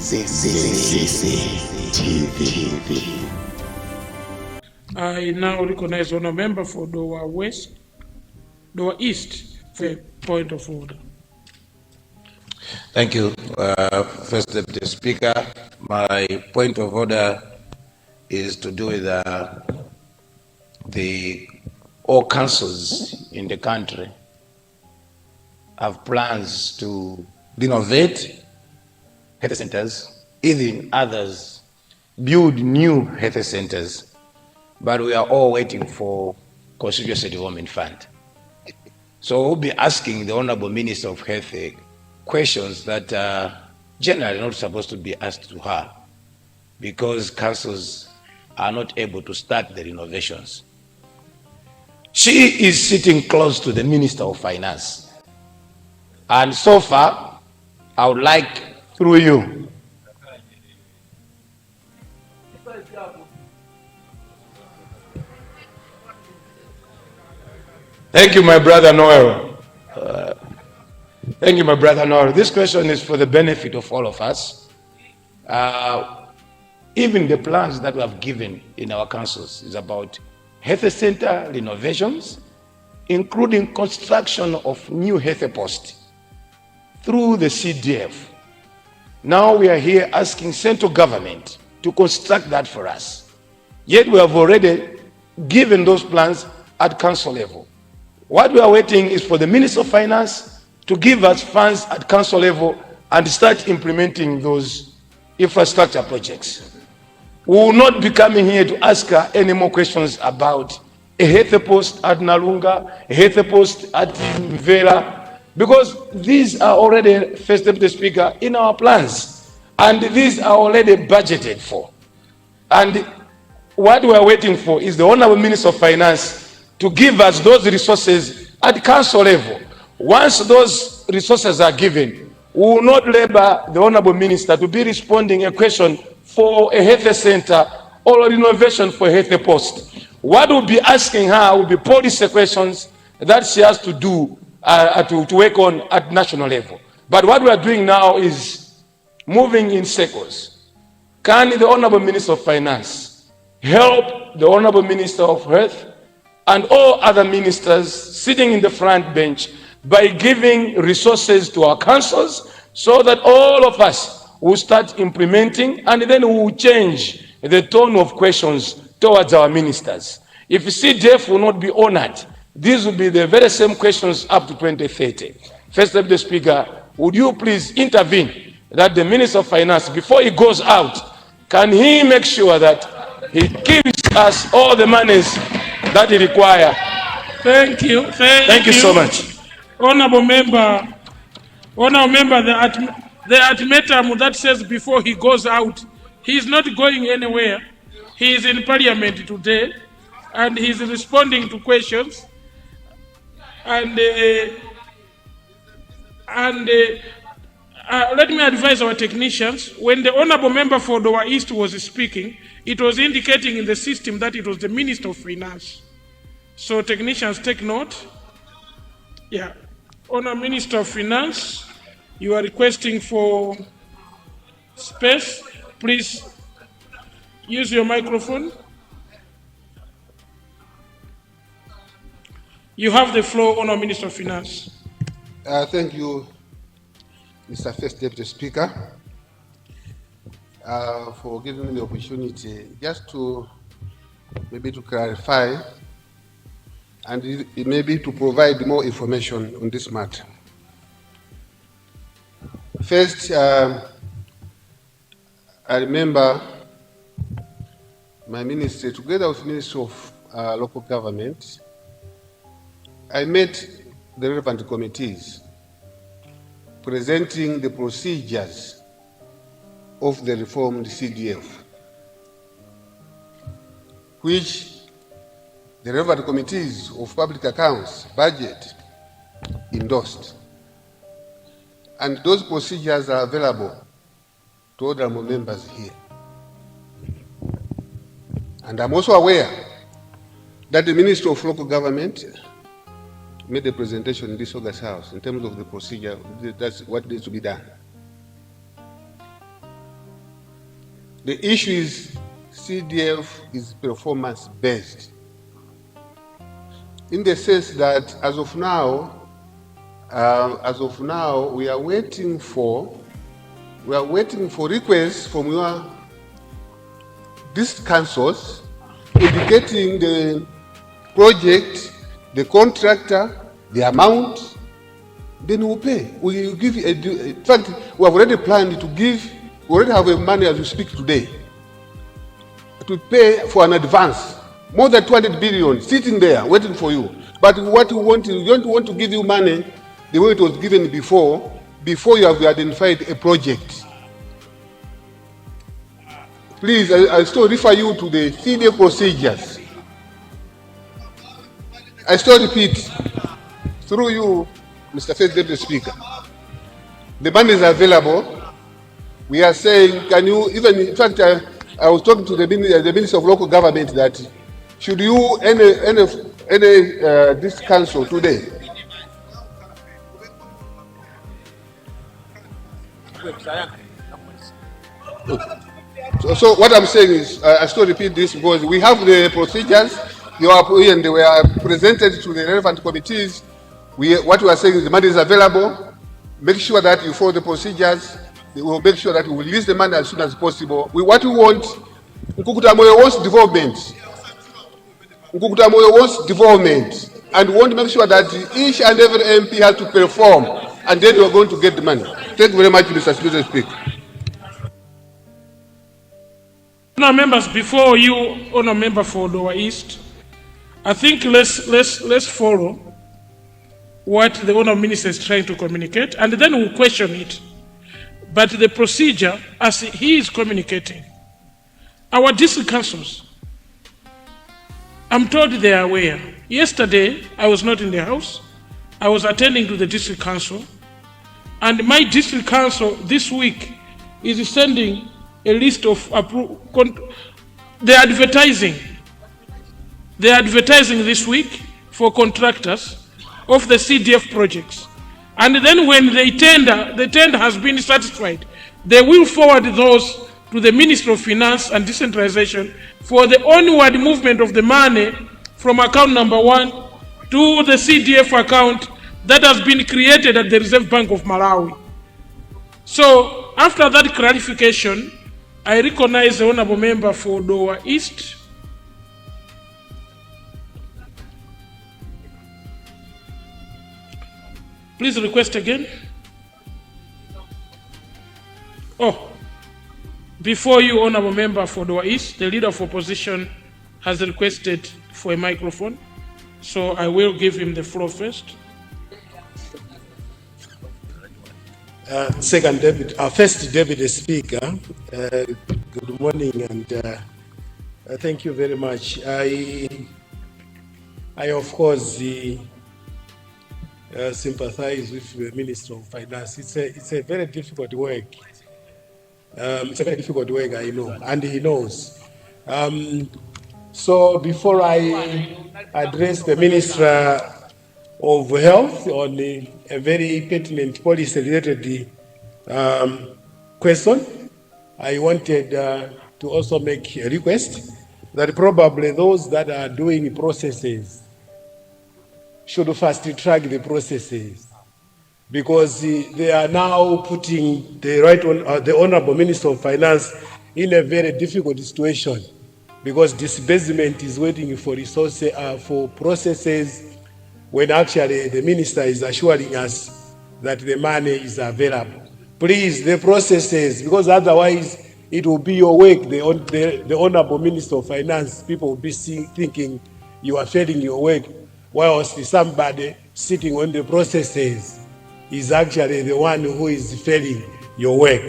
TV. I now recognize Honourable Member for Dowa East for a point of order. Thank you, First Deputy Speaker. My point of order is to do with all councils in the country have plans to renovate health centers, even others build new health centers, but we are all waiting for Constituency Development Fund. So we'll be asking the Honorable Minister of Health questions that are generally not supposed to be asked to her, because councils are not able to start the renovations. She is sitting close to the Minister of Finance. And so far, I would like, through you, thank you, my brother Noel. Thank you, my brother Noel. This question is for the benefit of all of us. Even the plans that we have given in our councils is about health center renovations, including construction of new health posts through the CDF. Now we are here asking central government to construct that for us. Yet we have already given those plans at council level. What we are waiting is for the Minister of Finance to give us funds at council level and start implementing those infrastructure projects. We will not be coming here to ask her any more questions about a health post at Nalunga, a health post at Mvera, because these are already, First Deputy Speaker, in our plans, and these are already budgeted for. And what we are waiting for is the Honorable Minister of Finance to give us those resources at council level. Once those resources are given, we will not labor the Honorable Minister to be responding a question for a health center or a renovation for a health post. What we'll be asking her will be policy questions that she has to do to work on at national level. But what we are doing now is moving in circles. Can the Honorable Minister of Finance help the Honorable Minister of Health and all other ministers sitting in the front bench by giving resources to our councils so that all of us will start implementing, and then we will change the tone of questions towards our ministers. If CDF will not be honored, these will be the very same questions up to 2030. First Deputy Speaker, would you please intervene that the Minister of Finance, before he goes out, can he make sure that he gives us all the monies that he requires? Thank you. Thank you so much. Honorable Member, the ultimatum that says before he goes out, he is not going anywhere. He is in Parliament today, and he is responding to questions. And let me advise our technicians, when the Honorable Member for Dowa East was speaking, it was indicating in the system that it was the Minister of Finance. So technicians, take note. Yeah. Honourable Minister of Finance, you are requesting for space. Please use your microphone. You have the floor, Honourable Minister of Finance. Thank you, Mr. First Deputy Speaker, for giving me the opportunity just to maybe to clarify and maybe to provide more information on this matter. First, I remember my ministry, together with Ministry of Local Government, I met the relevant committees presenting the procedures of the reformed CDF, which the relevant committees of public accounts, budget, endorsed. And those procedures are available to honorable members here. And I'm also aware that the Ministry of Local Government made a presentation in this August House in terms of the procedure. That's what needs to be done. The issue is CDF is performance based, in the sense that as of now, we are waiting for requests from your district councils indicating the project, the contractor, the amount. Then we'll pay. We will give you in fact, we have already planned to give. We already have money as we speak today to pay for an advance, more than 200 billion sitting there waiting for you. But what we want, we don't want to give you money the way it was given before you have identified a project. Please, I still refer you to the CDF procedures. I still repeat, through you, Mr. First Deputy Speaker, the money is available. We are saying, can you, even, in fact, I was talking to the Minister of Local Government that should you, this council today, so what I'm saying is, I still repeat this because we have the procedures, and they were presented to the relevant committees. What we are saying is the money is available. Make sure that you follow the procedures. We will make sure that we will release the money as soon as possible. What we want, Nkukutamoyo wants development. Nkukutamoyo wants development. And we want to make sure that each and every MP has to perform, and then we are going to get the money. Thank you very much, Mr. Speaker. Honour members, before you, Honour Member for Lower East, I think let's follow what the Honourable Minister is trying to communicate, and then we'll question it. But the procedure, as he is communicating, our district councils, I'm told they are aware. Yesterday, I was not in the house. I was attending to the district council, and my district council this week is sending a list of they're advertising this week for contractors of the CDF projects. And then when they tender, the tender has been satisfied, they will forward those to the Ministry of Finance and Decentralization for the onward movement of the money from account number 1 to the CDF account that has been created at the Reserve Bank of Malawi. So after that clarification, I recognize the Honourable Member for Lower East. Please request again. Oh, before you, Honourable Member for Lower East, the Leader of Opposition has requested for a microphone, so I will give him the floor first. First Deputy Speaker, good morning, and thank you very much. I of course sympathize with the Minister of Finance. It's a very difficult work. It's a very difficult work, I know, and he knows. So before I address the Minister of Health on a very pertinent policy-related question, I wanted to also make a request that probably those that are doing processes should first track the processes, because they are now putting the Honourable Minister of Finance in a very difficult situation, because disbursement is waiting for resources for processes, when actually the Minister is assuring us that the money is available. Please, the processes, because otherwise it will be your work, the Honourable Minister of Finance, people will be thinking you are failing your work, whilst somebody sitting on the processes is actually the one who is failing your work.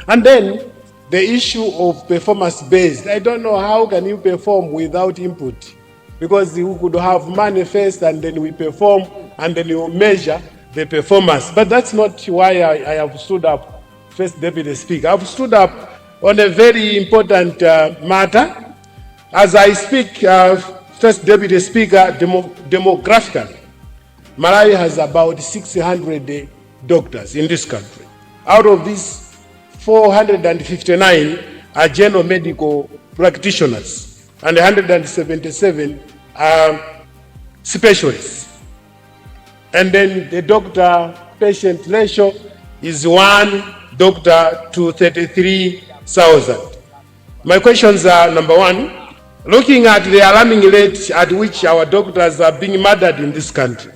And then the issue of performance-based, I don't know how can you perform without input, because we could have money first and then we perform and then you measure the performance. But that's not why I have stood up, First Deputy Speaker. I've stood up on a very important matter. As I speak, First Deputy Speaker, demographically, Malawi has about 600 doctors in this country. Out of these, 459 are general medical practitioners and 177 are specialists. And then the doctor-patient ratio is 1 doctor to 33,000. My questions are, number one, looking at the alarming rate at which our doctors are being murdered in this country,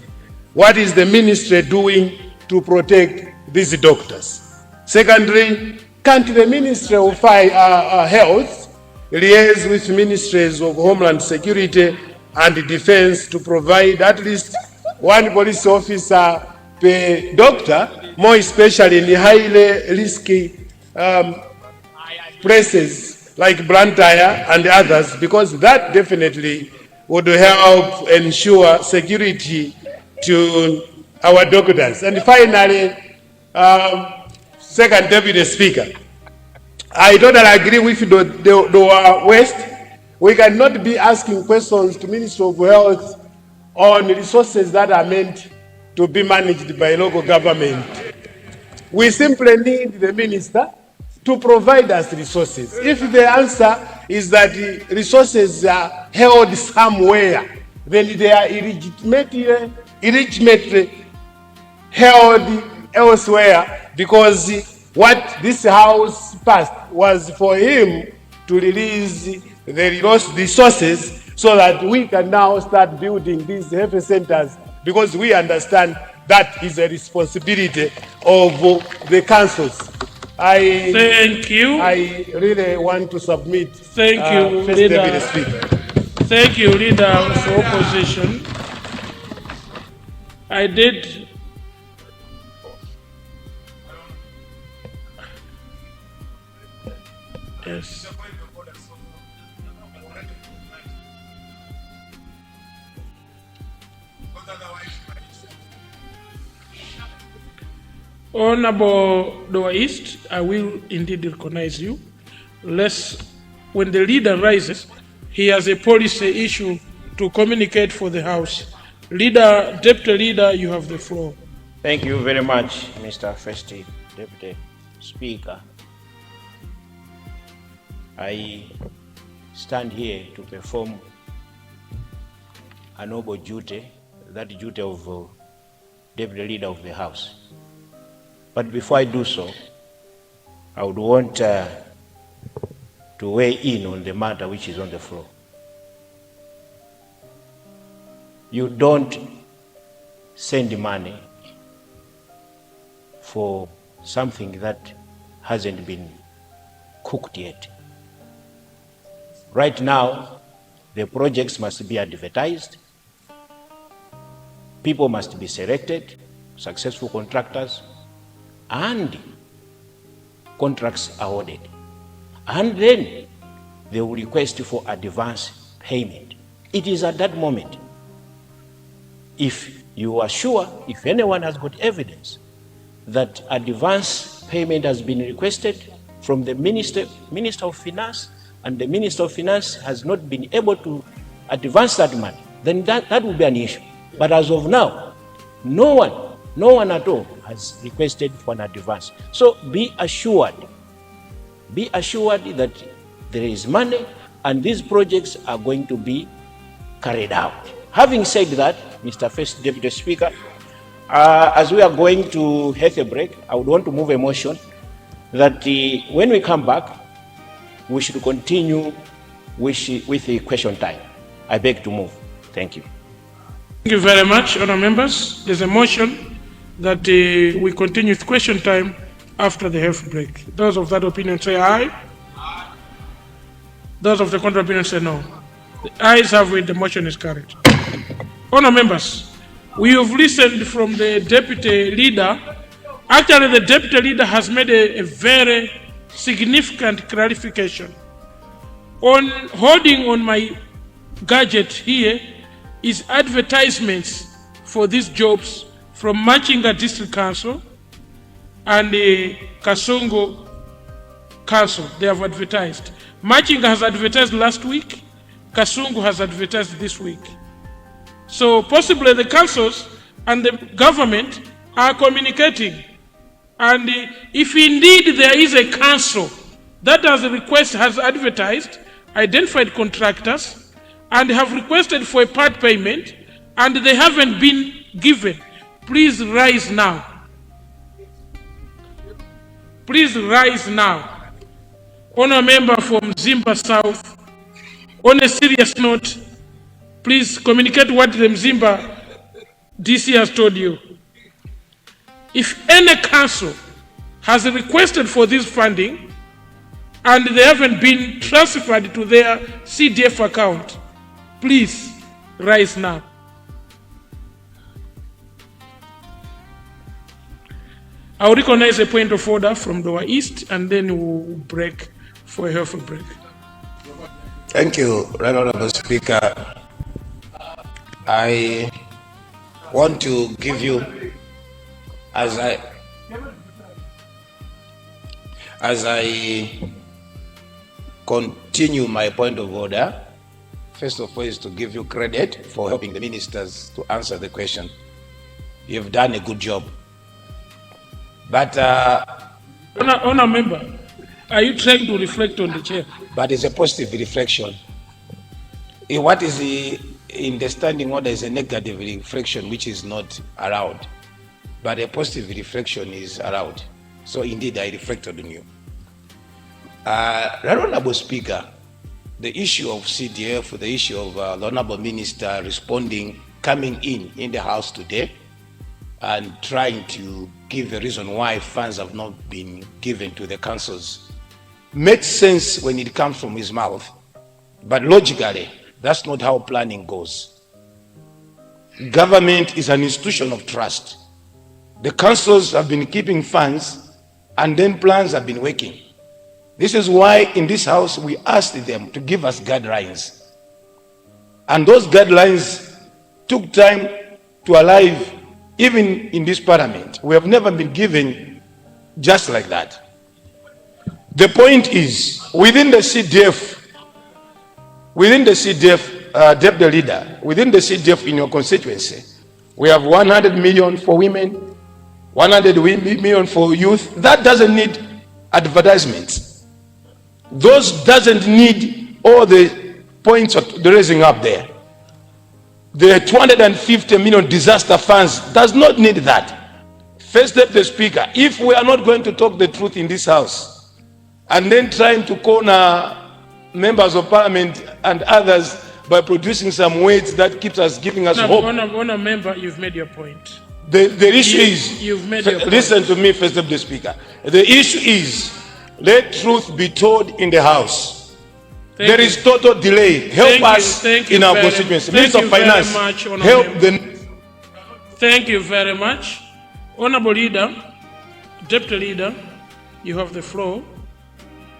what is the ministry doing to protect these doctors? Secondly, can't the Ministry of Health liaise with ministries of Homeland Security and Defense to provide at least 1 police officer per doctor, more especially in highly risky places like Blantyre and others, because that definitely would help ensure security to our doctors. And finally, Second Deputy Speaker, I totally agree with the West. We cannot be asking questions to Ministry of Health on resources that are meant to be managed by local government. We simply need the minister to provide us resources. If the answer is that the resources are held somewhere, then they are illegitimately held elsewhere, because what this House passed was for him to release the resources so that we can now start building these health centers, because we understand that is a responsibility of the councils. Thank you. I really want to submit. Thank you, First Leader. Deputy Speaker. Thank you, Leader for Opposition. I did. Yes. Honorable Lower East, I will indeed recognize you. When the leader rises, he has a policy issue to communicate for the House. Deputy Leader, you have the floor. Thank you very much, Mr. First Deputy Speaker. I stand here to perform a noble duty, that duty of Deputy Leader of the House. But before I do so, I would want to weigh in on the matter which is on the floor. You don't send money for something that hasn't been cooked yet. Right now, the projects must be advertised, people must be selected, successful contractors, and contracts awarded. And then they will request for advance payment. It is at that moment, if you are sure, if anyone has got evidence that advance payment has been requested from the Minister of Finance, and the Minister of Finance has not been able to advance that money, then that will be an issue. But as of now, no one at all has requested for an advance. So be assured that there is money and these projects are going to be carried out. Having said that, Mr. First Deputy Speaker, as we are going to have a break, I would want to move a motion that when we come back, we should continue with the question time. I beg to move. Thank you. Thank you very much, honour members. There's a motion that we continue with question time after the health break. Those of that opinion say aye. Aye. Those of the contrary opinion say no. The ayes have it, the motion is carried. Honour members, we have listened from the Deputy Leader. Actually, the Deputy Leader has made a very significant clarification. On holding on my gadget here is advertisements for these jobs from Machinga District Council and the Kasongo Council. They have advertised. Machinga has advertised last week. Kasongo has advertised this week. So possibly the councils and the government are communicating. And if indeed there is a council that has advertised, identified contractors, and have requested for a part payment, and they haven't been given, please rise now. Please rise now. Honour member from Mzimba South, on a serious note, please communicate what the Mzimba DC has told you. If any council has requested for this funding and they haven't been transferred to their CDF account, please rise now. I will recognize a point of order from Lower East, and then we'll break for a healthy break. Thank you, Right Honorable Speaker. I want to give you, as I continue my point of order, first of all is to give you credit for helping the ministers to answer the question. You've done a good job. But Honour member, are you trying to reflect on the chair? But it's a positive reflection. What is in the standing order is a negative reflection which is not allowed. But a positive reflection is allowed. So indeed I reflected on you. Right Honorable Speaker, the issue of CDF, the issue of the Honorable Minister responding, coming in the House today, and trying to give a reason why funds have not been given to the councils makes sense when it comes from his mouth, but logically that's not how planning goes. Government is an institution of trust. The councils have been keeping funds and then plans have been working. This is why in this house we asked them to give us guidelines, and those guidelines took time to arrive. Even in this parliament, we have never been given just like that. The point is, within the CDF, deputy leader, within the CDF in your constituency, we have 100 million for women, 100 million for youth. That doesn't need advertisements. Those doesn't need all the points of the raising up there. The 250 million disaster funds does not need that. First Deputy Speaker, if we are not going to talk the truth in this house and then trying to corner members of parliament and others by producing some words that keeps us giving us hope. Honour member, you've made your point. The issue is, you've made your point. Listen to me, First Deputy Speaker. The issue is, let truth be told in the house. There is total delay. Help us in our constituency. Minister of Finance, help the... Thank you very much. Honourable Leader, Deputy Leader, you have the floor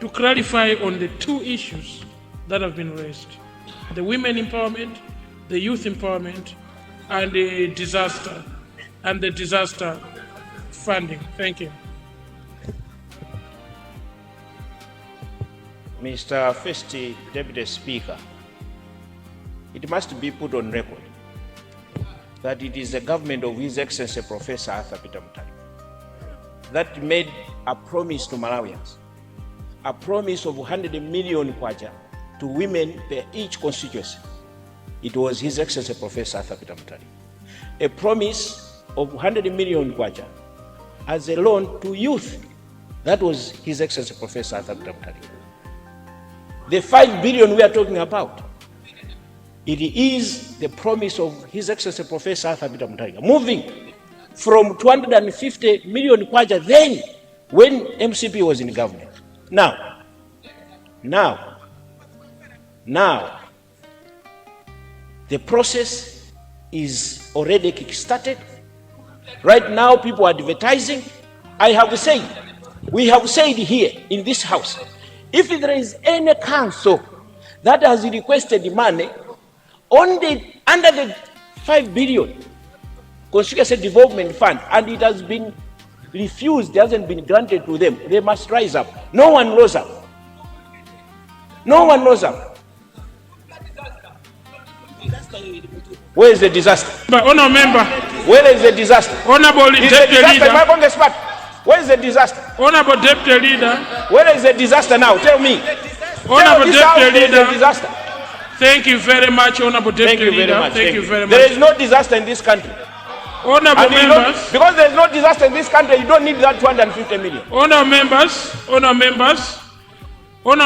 to clarify on the two issues that have been raised: the women empowerment, the youth empowerment, and the disaster funding. Thank you. Mr. First Deputy Speaker, it must be put on record that it is the government of His Excellency Professor Arthur Peter Mutali that made a promise to Malawians, a promise of 100 million kwacha to women per each constituency. It was His Excellency Professor Arthur Peter Mutali. A promise of 100 million kwacha as a loan to youth. That was His Excellency Professor Arthur Peter Mutali. The 5 billion we are talking about, it is the promise of His Excellency Professor Arthur Peter Mutali, moving from 250 million kwacha then when MCP was in government. Now, the process is already kick-started. Right now, people are advertising. We have said here in this house, if there is any council that has requested money under the 5 billion constituency development fund and it has been refused, it hasn't been granted to them, they must rise up. No one rose up. No one rose up. Where is the disaster? But Honour Member, where is the disaster? Honourable Deputy Leader, Where is the disaster? Honorable Deputy Leader. Where is the disaster now? Tell me. Honorable Deputy Leader. Disaster. Thank you very much, Honorable Deputy Leader. Thank you very much. There is no disaster in this country. Honorable members. Because there is no disaster in this country, you don't need that 250 million. Honorable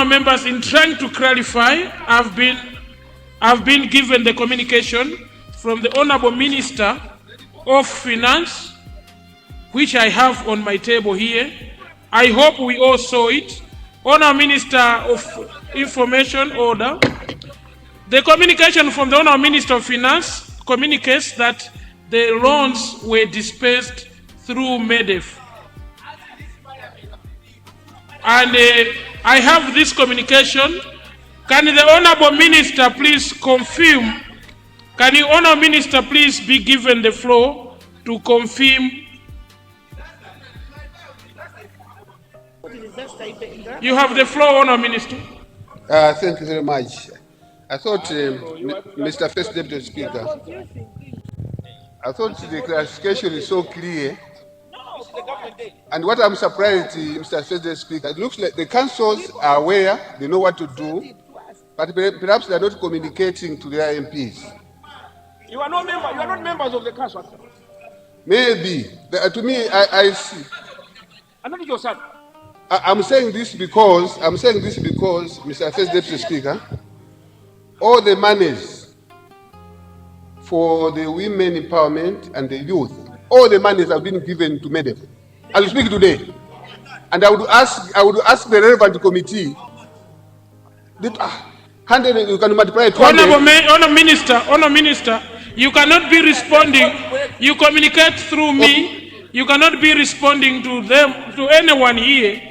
members, in trying to clarify, I've been given the communication from the Honorable Minister of Finance, which I have on my table here. I hope we all saw it. Honorable Minister of Information Order. The communication from the Honorable Minister of Finance communicates that the loans were dispersed through MEDEF. And I have this communication. Can the Honorable Minister please confirm? Can the Honorable Minister please be given the floor to confirm? You have the floor, Honorable Minister. Thank you very much. I thought, Mr. First Deputy Speaker, I thought the clarification is so clear. And what I'm surprised, Mr. First Deputy Speaker, it looks like the councils are aware, they know what to do, but perhaps they're not communicating to their MPs. You are not members of the council. Maybe. To me, I see. I'm not your son. I'm saying this because, Mr. First Deputy Speaker, all the monies for the women empowerment and the youth, all the monies have been given to MEDEF. I will speak today. And I would ask the relevant committee that 100, you can multiply 200. Honorable Minister, you cannot be responding. You communicate through me. You cannot be responding to them, to anyone here.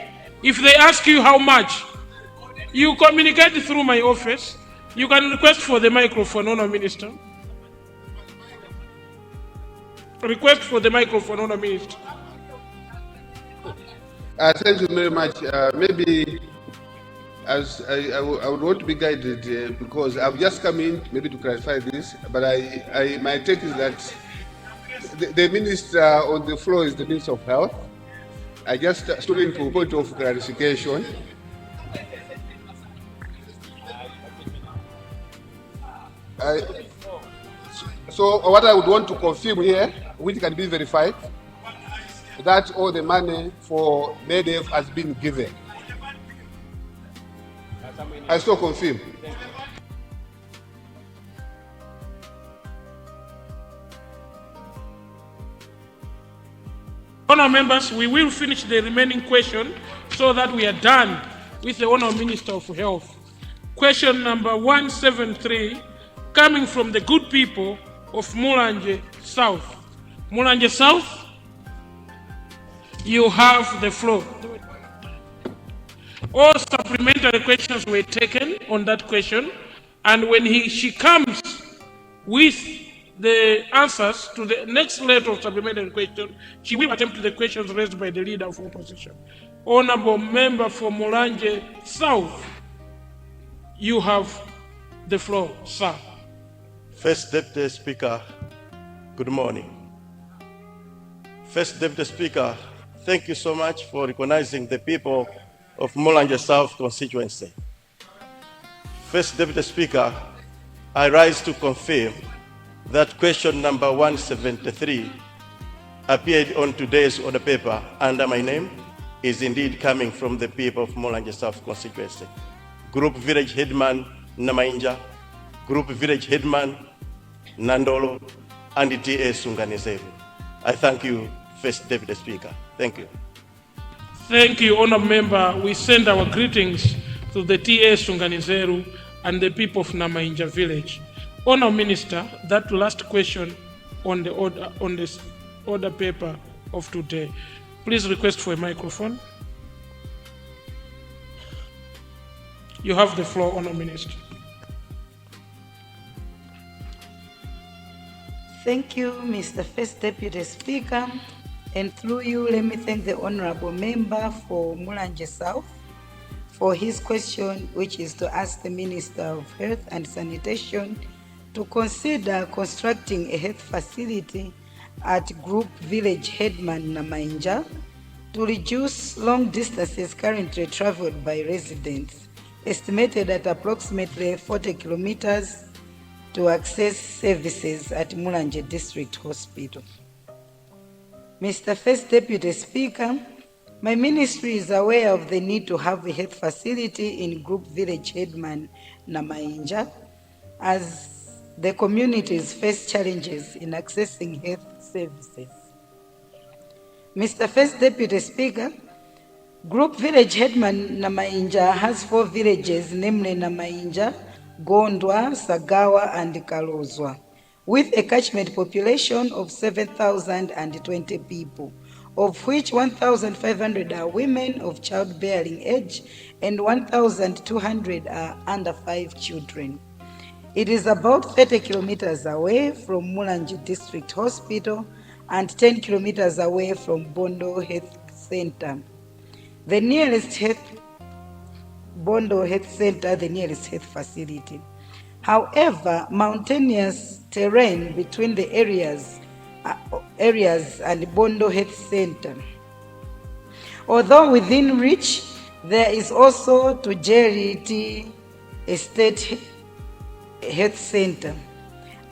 If they ask you how much, you communicate through my office. You can request for the microphone, Honorable Minister. Request for the microphone, Honorable Minister. Thank you very much. Maybe as I would want to be guided because I've just come in maybe to clarify this, but my take is that the minister on the floor is the Minister of Health. I just stood in for a point of clarification. So what I would want to confirm here, which can be verified, that all the money for MEDEF has been given. I still confirm. Honourable members, we will finish the remaining question so that we are done with the Honourable Minister of Health. Question number 173, coming from the good people of Mulanje South. Mulanje South, you have the floor. All supplementary questions were taken on that question, and when she comes with the answers to the next letter of supplementary question, she will attempt the questions raised by the leader of opposition. Honorable member for Mulanje South, you have the floor, sir. First Deputy Speaker, good morning. First Deputy Speaker, thank you so much for recognizing the people of Mulanje South constituency. First Deputy Speaker, I rise to confirm that question number 173 appeared on today's order paper under my name is indeed coming from the people of Mulanje South constituency. Group Village Headman Namainja, Group Village Headman Nandolo, and the TA Sunganizeru. I thank you, First Deputy Speaker. Thank you. Thank you, Honourable Member. We send our greetings to the TA Sunganizeru and the people of Namainja village. Honourable Minister, that last question on the order, on this order paper of today. Please request for a microphone. You have the floor, Honourable Minister. Thank you, Mr. First Deputy Speaker. And through you, let me thank the Honorable Member for Mulanje South for his question, which is to ask the Minister of Health and Sanitation to consider constructing a health facility at Group Village Headman Namainja to reduce long distances currently traveled by residents, estimated at approximately 40 kilometers, to access services at Mulanje District Hospital. Mr. First Deputy Speaker, my ministry is aware of the need to have a health facility in Group Village Headman Namainja, as the communities face challenges in accessing health services. Mr. First Deputy Speaker, Group Village Headman Namainja has 4 villages, namely Namainja, Gondwa, Sagawa, and Kalozwa, with a catchment population of 7,020 people, of which 1,500 are women of childbearing age and 1,200 are under 5 children. It is about 30 kilometers away from Mulanje District Hospital and 10 kilometers away from Bondo Health Center. The nearest Bondo Health Center, the nearest health facility. However, mountainous terrain between the areas and Bondo Health Center. Although within reach, there is also Tujeriti Estate Health Center,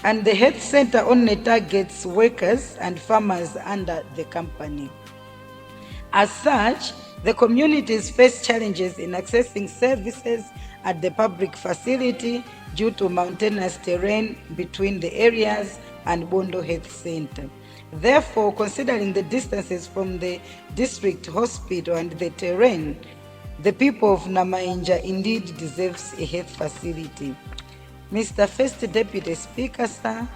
and the health center only targets workers and farmers under the company. As such, the communities face challenges in accessing services at the public facility due to mountainous terrain between the areas and Bondo Health Center. Therefore, considering the distances from the district hospital and the terrain, the people of Namainja indeed deserves a health facility. Mr. First Deputy Speaker, sir,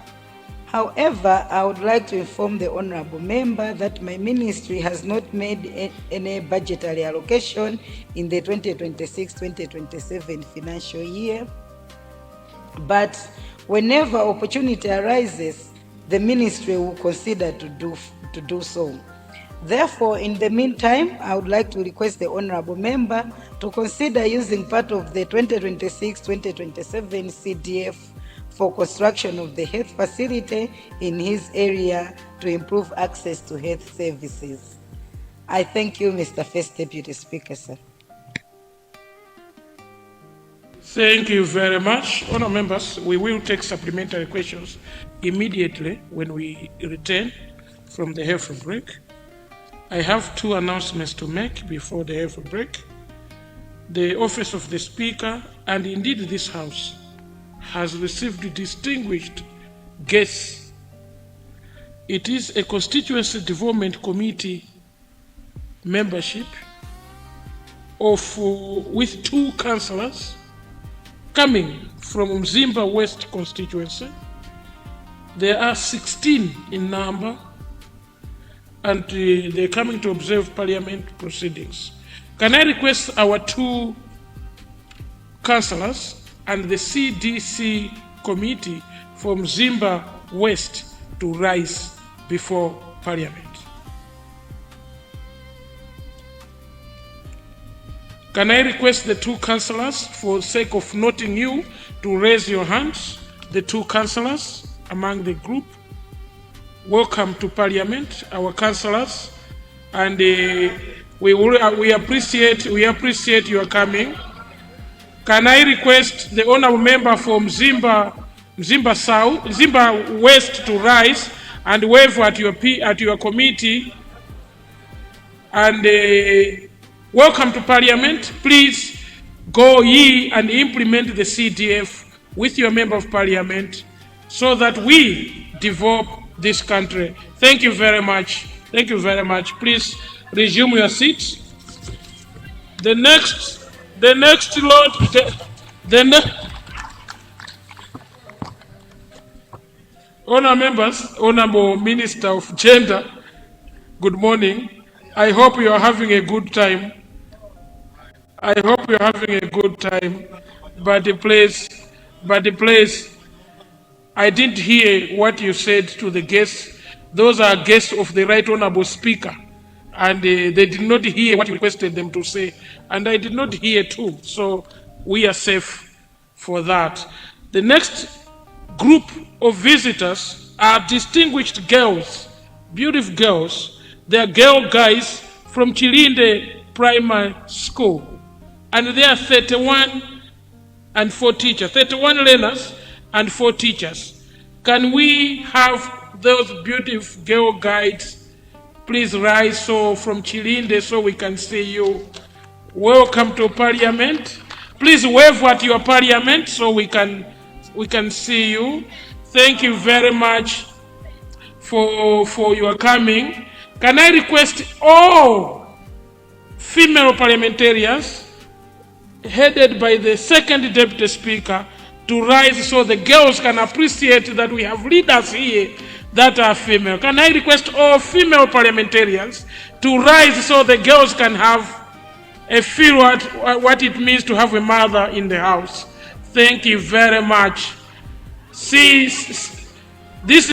however, I would like to inform the honorable member that my ministry has not made any budgetary allocation in the 2026-2027 financial year. But whenever opportunity arises, the ministry will consider to do so. Therefore, in the meantime, I would like to request the honorable member to consider using part of the 2026-2027 CDF for construction of the health facility in his area to improve access to health services. I thank you, Mr. First Deputy Speaker, sir. Thank you very much. Honourable members, we will take supplementary questions immediately when we return from the health break. I have 2 announcements to make before the health break. The Office of the Speaker, and indeed this House, has received distinguished guests. It is a Constituency Development Committee membership with 2 councillors coming from Mzimba West constituency. There are 16 in number, and they're coming to observe Parliament proceedings. Can I request our 2 councillors and the CDC committee from Mzimba West to rise before Parliament? Can I request the 2 councillors, for the sake of noting you, to raise your hands, the 2 councillors among the group? Welcome to Parliament, our councillors, and we appreciate your coming. Can I request the honourable member from Mzimba West to rise and wave at your committee, and welcome to Parliament. Please go ye and implement the CDF with your member of Parliament so that we develop this country. Thank you very much. Thank you very much. Please resume your seats. The next Lord, Honourable members, Honourable Minister of Gender, good morning. I hope you are having a good time. But please, I didn't hear what you said to the guests. Those are guests of the Right Honourable Speaker, and they did not hear what you requested them to say, and I did not hear too, so we are safe for that. The next group of visitors are distinguished girls, beautiful girls. They are girl guys from Chilinde Primary School. And there are 31 and 4 teachers, 31 learners and 4 teachers. Can we have those beautiful girl guides please rise so from Chilinde so we can see you? Welcome to Parliament. Please wave at your Parliament so we can see you. Thank you very much for your coming. Can I request all female parliamentarians headed by the second deputy speaker to rise so the girls can appreciate that we have leaders here that are female. Can I request all female parliamentarians to rise so the girls can have a feel what it means to have a mother in the house? Thank you very much. See, this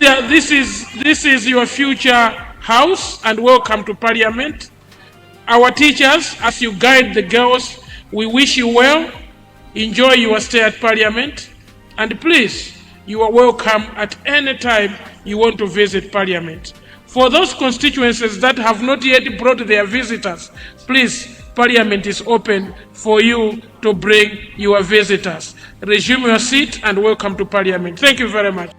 is your future house, and welcome to Parliament. Our teachers, as you guide the girls, we wish you well. Enjoy your stay at Parliament, and please, you are welcome at any time you want to visit Parliament. For those constituencies that have not yet brought their visitors, please, Parliament is open for you to bring your visitors. Resume your seat and welcome to Parliament. Thank you very much.